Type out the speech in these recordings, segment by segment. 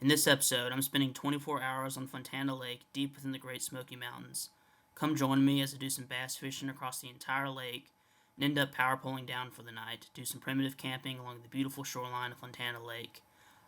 In this episode, I'm spending 24 hours on Fontana Lake deep within the Great Smoky Mountains. Come join me as I do some bass fishing across the entire lake and end up power poling down for the night to do some primitive camping along the beautiful shoreline of Fontana Lake.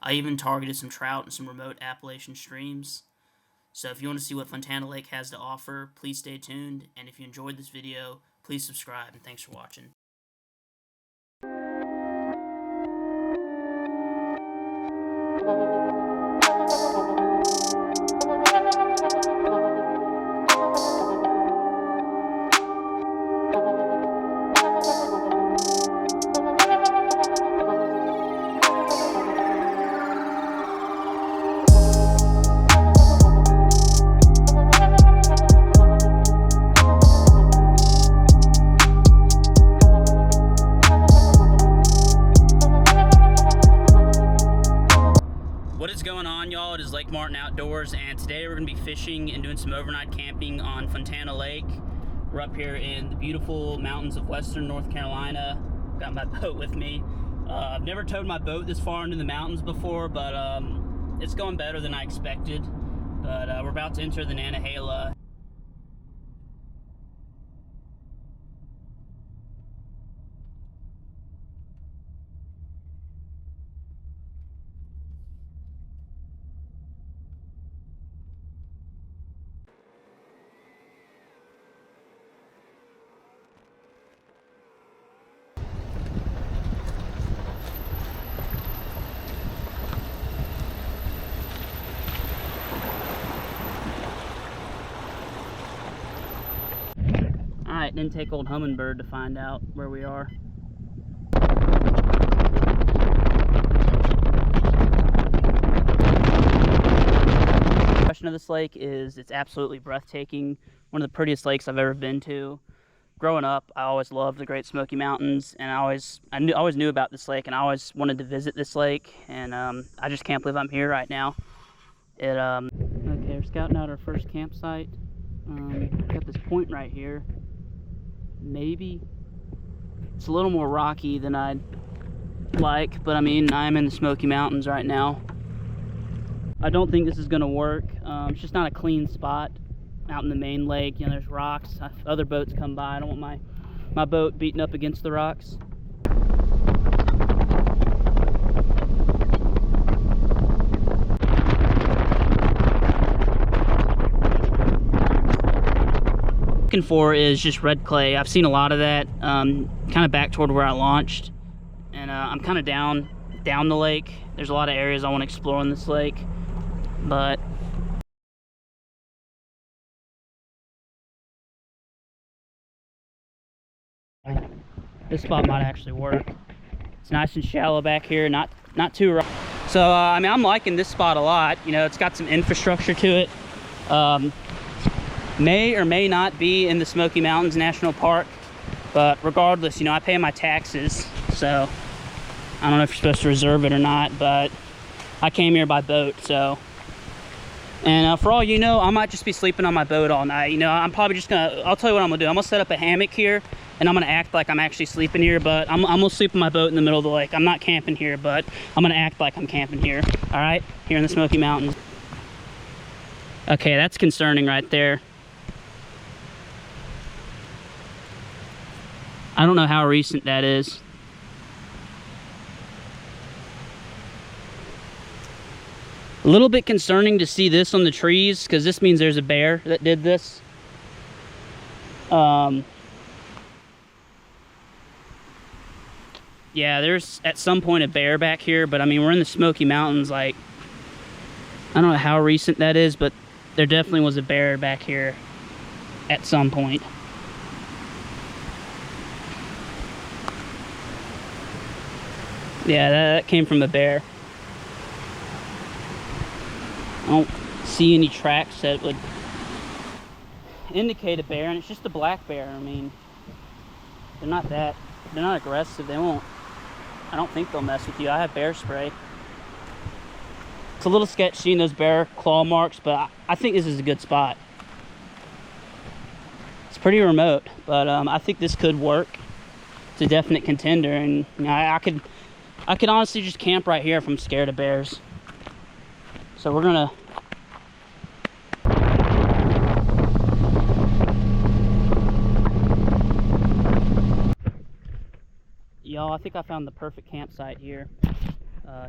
I even targeted some trout in some remote Appalachian streams. So if you want to see what Fontana Lake has to offer, please stay tuned, and if you enjoyed this video, please subscribe, and thanks for watching. What is going on, y'all? It is Lake Martin Outdoors, and today we're going to be fishing and doing some overnight camping on Fontana Lake. We're up here in the beautiful mountains of western North Carolina. Got my boat with me. I've never towed my boat this far into the mountains before, but it's going better than I expected. But we're about to enter the Nantahala. Alright, didn't take old Hummingbird to find out where we are. The question of this lake is it's absolutely breathtaking. One of the prettiest lakes I've ever been to. Growing up, I always loved the Great Smoky Mountains, and I always knew about this lake, and I always wanted to visit this lake, and I just can't believe I'm here right now. Okay, we're scouting out our first campsite. Got this point right here. Maybe it's a little more rocky than I'd like, but I mean, I'm in the Smoky Mountains right now. I don't think this is gonna work. It's just not a clean spot out in the main lake. You know, there's rocks. Other boats come by. I don't want my boat beating up against the rocks. Looking for is just red clay. I've seen a lot of that kind of back toward where I launched, and I'm kind of down the lake. There's a lot of areas I want to explore on this lake, but this spot might actually work. It's nice and shallow back here, not too rough. So I mean, I'm liking this spot a lot. You know, it's got some infrastructure to it. May or may not be in the Smoky Mountains National Park, but regardless, you know, I pay my taxes, so I don't know if you're supposed to reserve it or not, but I came here by boat, so. And for all you know, I might just be sleeping on my boat all night. You know, I'm probably just gonna, I'll tell you what I'm gonna do. I'm gonna set up a hammock here, and I'm gonna act like I'm actually sleeping here, but I'm gonna sleep on my boat in the middle of the lake. I'm not camping here, but I'm gonna act like I'm camping here, all right? Here in the Smoky Mountains. Okay, that's concerning right there. I don't know how recent that is. A little bit concerning to see this on the trees, because this means there's a bear that did this. Yeah, there's at some point a bear back here, but I mean, we're in the Smoky Mountains. Like, I don't know how recent that is, but there definitely was a bear back here at some point. Yeah, that came from a bear. I don't see any tracks that would indicate a bear, and it's just a black bear. I mean, they're not aggressive. They won't, I don't think they'll mess with you. I have bear spray. It's a little sketchy seeing those bear claw marks, but I think this is a good spot. It's pretty remote, but I think this could work. It's a definite contender, and you know, I could honestly just camp right here if I'm scared of bears. So we're gonna y'all, I think I found the perfect campsite here.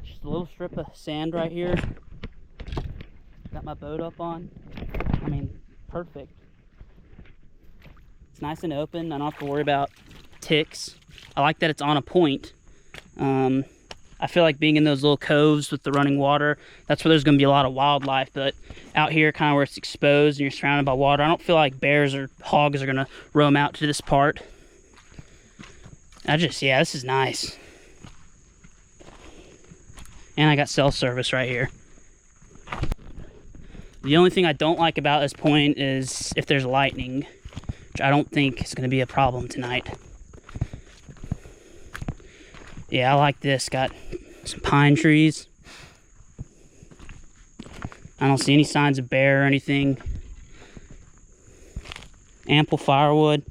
Just a little strip of sand right here. Got my boat up on. I mean, perfect. It's nice and open. I don't have to worry about ticks. I like that it's on a point. I feel like being in those little coves with the running water, that's where there's going to be a lot of wildlife. But out here, kind of where it's exposed and you're surrounded by water, I don't feel like bears or hogs are going to roam out to this part. Yeah, this is nice. And I got cell service right here. The only thing I don't like about this point is if there's lightning, which I don't think is going to be a problem tonight. Yeah, I like this. Got some pine trees. I don't see any signs of bear or anything. Ample firewood.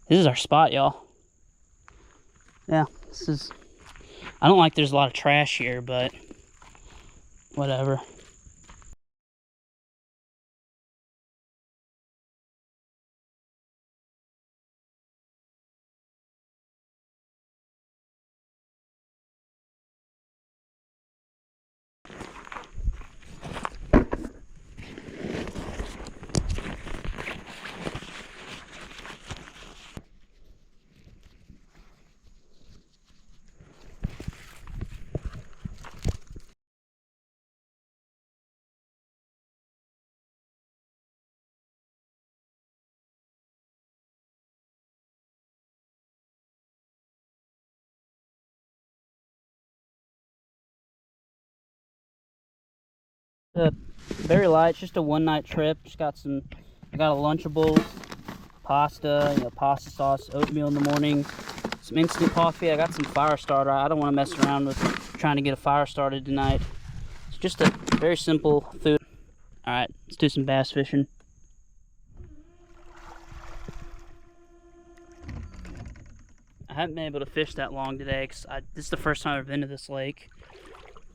This is our spot, y'all. Yeah, this is... I don't like there's a lot of trash here, but whatever. Very light, it's just a one-night trip. I got a Lunchables, pasta, pasta sauce, oatmeal in the morning, some instant coffee. I got some fire starter. I don't want to mess around with trying to get a fire started tonight. It's just a very simple food. All right, let's do some bass fishing. I haven't been able to fish that long today because this is the first time I've been to this lake.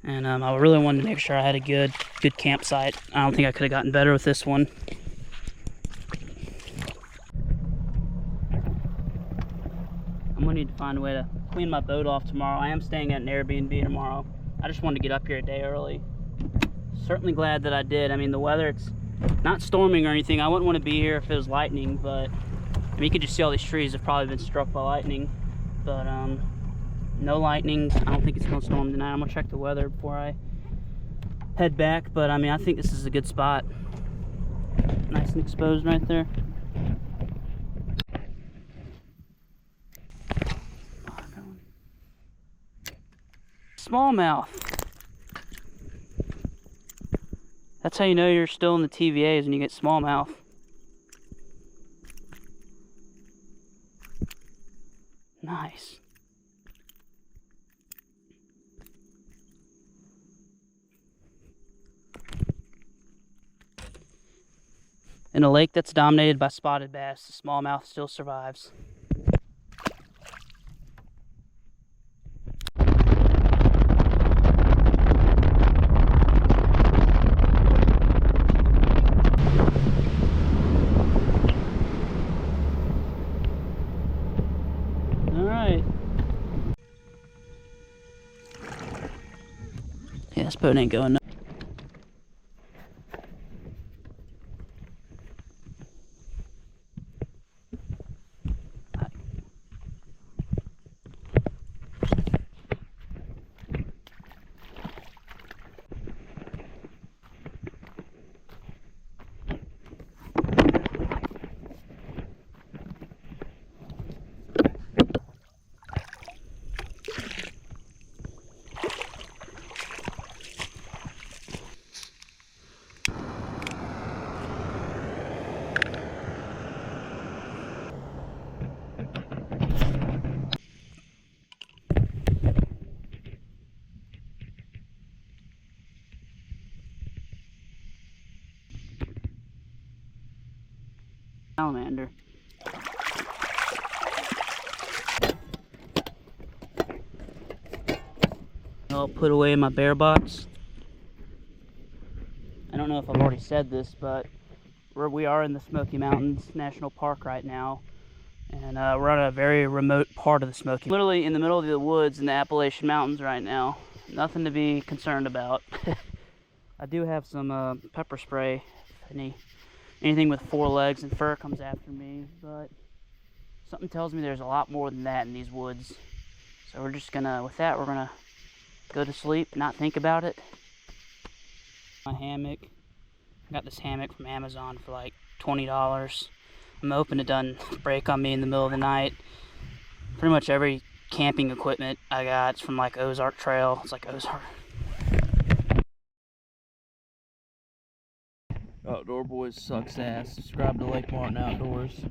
And I really wanted to make sure I had a good campsite. I don't think I could have gotten better with this one. I'm gonna need to find a way to clean my boat off tomorrow. I am staying at an Airbnb tomorrow. I just wanted to get up here a day early. Certainly glad that I did. I mean, the weather, it's not storming or anything. I wouldn't want to be here if it was lightning, but I mean, you can just see all these trees have probably been struck by lightning. But no lightning. I don't think it's going to storm tonight. I'm going to check the weather before I head back. But I mean, I think this is a good spot. Nice and exposed right there. Smallmouth. That's how you know you're still in the TVAs when you get smallmouth. Nice. In a lake that's dominated by spotted bass, the smallmouth still survives. Alright. Yeah, this boat ain't going. Salamander. all put away in my bear box. I don't know if I've already said this, but we are in the Smoky Mountains National Park right now, and we're on a very remote part of the Smoky. Literally in the middle of the woods in the Appalachian Mountains right now. Nothing to be concerned about. I do have some pepper spray if anything with 4 legs and fur comes after me, but something tells me there's a lot more than that in these woods. So we're just gonna, with that, we're gonna go to sleep, not think about it. My hammock. I got this hammock from Amazon for like $20. I'm hoping it doesn't break on me in the middle of the night. Pretty much every camping equipment I got is from like Ozark Trail. It's like Ozark. Outdoor Boys sucks ass. Subscribe to Lake Martin Outdoors.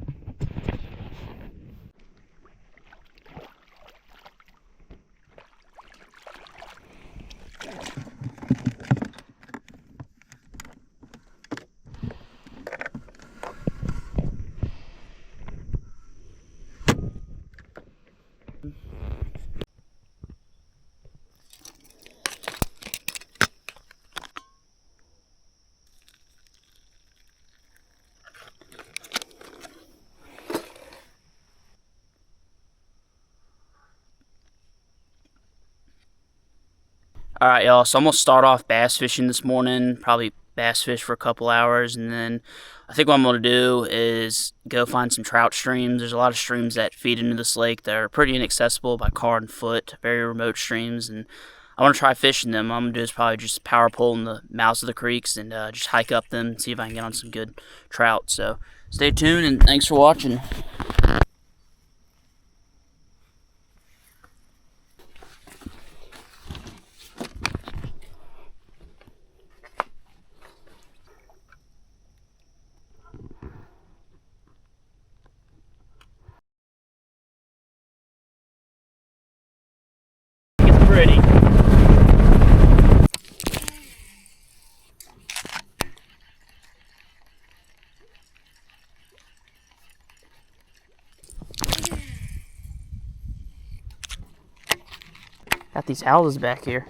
Alright, y'all, so I'm going to start off bass fishing this morning, probably bass fish for a couple hours, and then I think what I'm going to do is go find some trout streams. There's a lot of streams that feed into this lake that are pretty inaccessible by car and foot, very remote streams, and I want to try fishing them. What I'm going to do is probably just power pull in the mouths of the creeks and just hike up them and see if I can get on some good trout. So stay tuned, and thanks for watching. Pretty. Got these houses back here.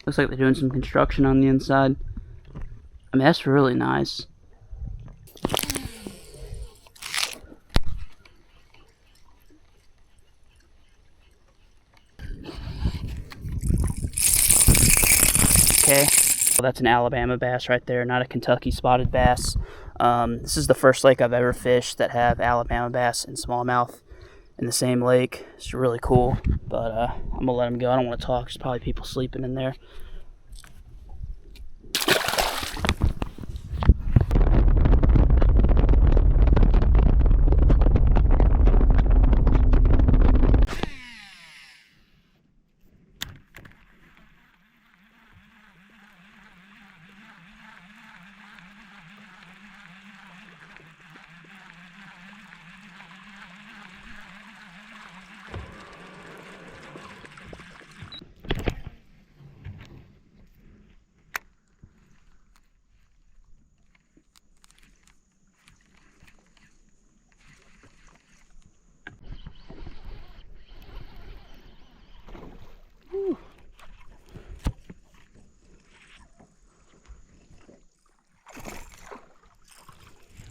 Looks like they're doing some construction on the inside. I mean, that's really nice. Okay, well, that's an Alabama bass right there, not a Kentucky spotted bass. This is the first lake I've ever fished that have Alabama bass and smallmouth in the same lake. It's really cool, but I'm gonna let them go. I don't want to talk. There's probably people sleeping in there.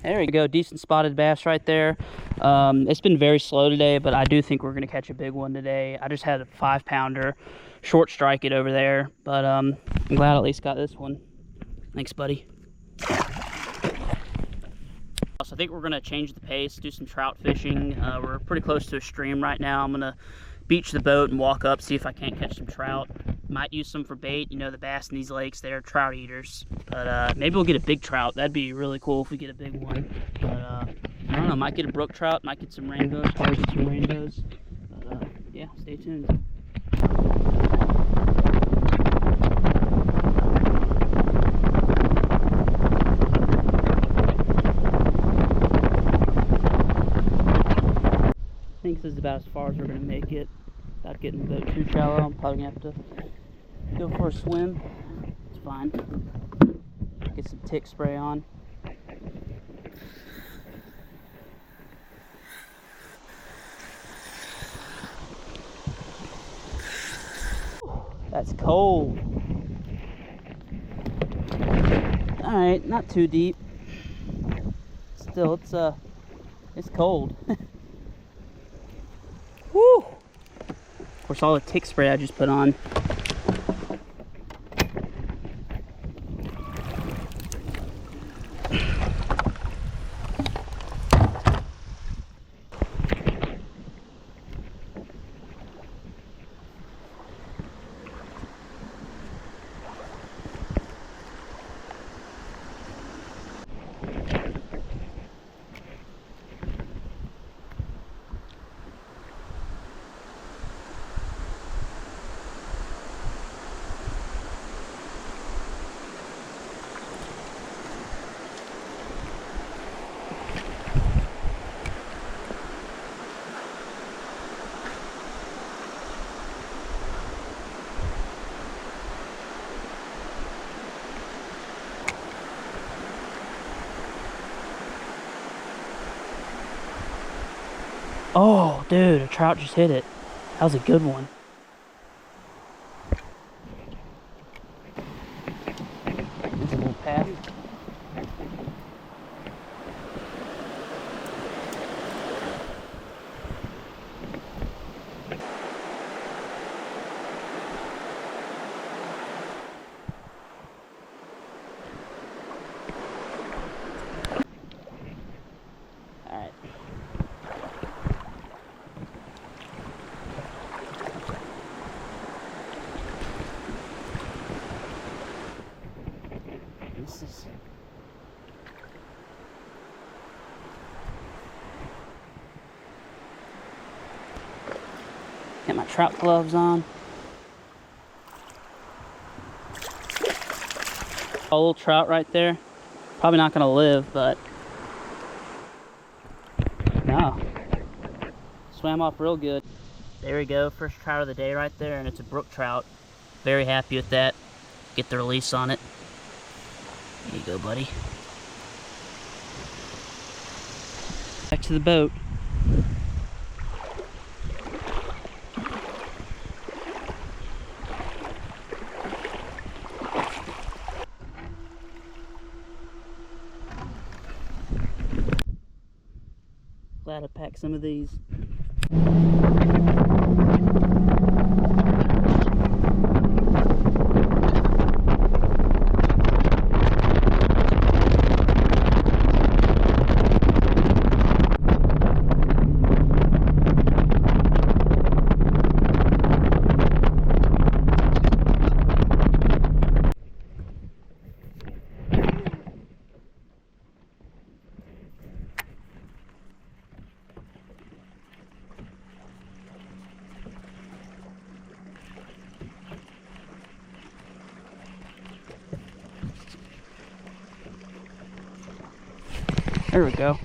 There we go, decent spotted bass right there. It's been very slow today, but I do think we're going to catch a big one today. I just had a 5-pounder, short strike it over there, but I'm glad I at least got this one. Thanks, buddy. So I think we're going to change the pace, do some trout fishing. We're pretty close to a stream right now. I'm going to beach the boat and walk up, see if I can't catch some trout. Might use some for bait. You know, the bass in these lakes, they're trout eaters. But maybe we'll get a big trout. That'd be really cool if we get a big one. But I don't know, might get a brook trout, might get some rainbows, probably get some rainbows. But yeah, stay tuned. I think this is about as far as we're going to make it. Without getting the boat too shallow, I'm probably going to have to go for a swim. It's fine. Get some tick spray on. That's cold. All right, not too deep. Still, it's cold. Woo! Of course, all the tick spray I just put on. Oh, dude, a trout just hit it. That was a good one. There's a little path. All right. This is got my trout gloves on. A little trout right there. Probably not gonna live, but no. Swam off real good. There we go, first trout of the day right there, and it's a brook trout. Very happy with that. Get the release on it. There you go, buddy. Back to the boat. Glad I packed some of these. There we go.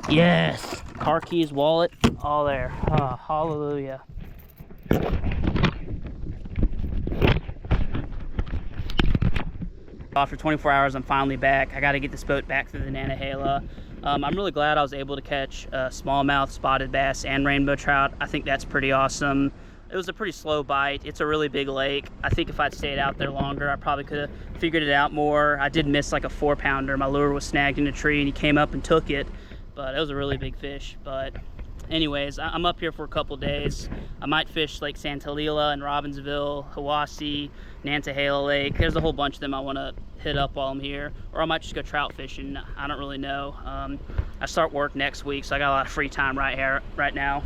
Yes! Car keys, wallet, all there. Oh, hallelujah. After 24 hours, I'm finally back. I got to get this boat back through the Nantahala. I'm really glad I was able to catch smallmouth, spotted bass, and rainbow trout. I think that's pretty awesome. It was a pretty slow bite. It's a really big lake. I think if I'd stayed out there longer, I probably could have figured it out more. I did miss like a 4-pounder. My lure was snagged in a tree, and he came up and took it. But it was a really big fish. But anyways, I'm up here for a couple days. I might fish Lake Santalila and Robbinsville, Hiwassee, Nantahala Lake. There's a whole bunch of them I want to hit up while I'm here, or I might just go trout fishing. I don't really know. I start work next week, so I got a lot of free time right now.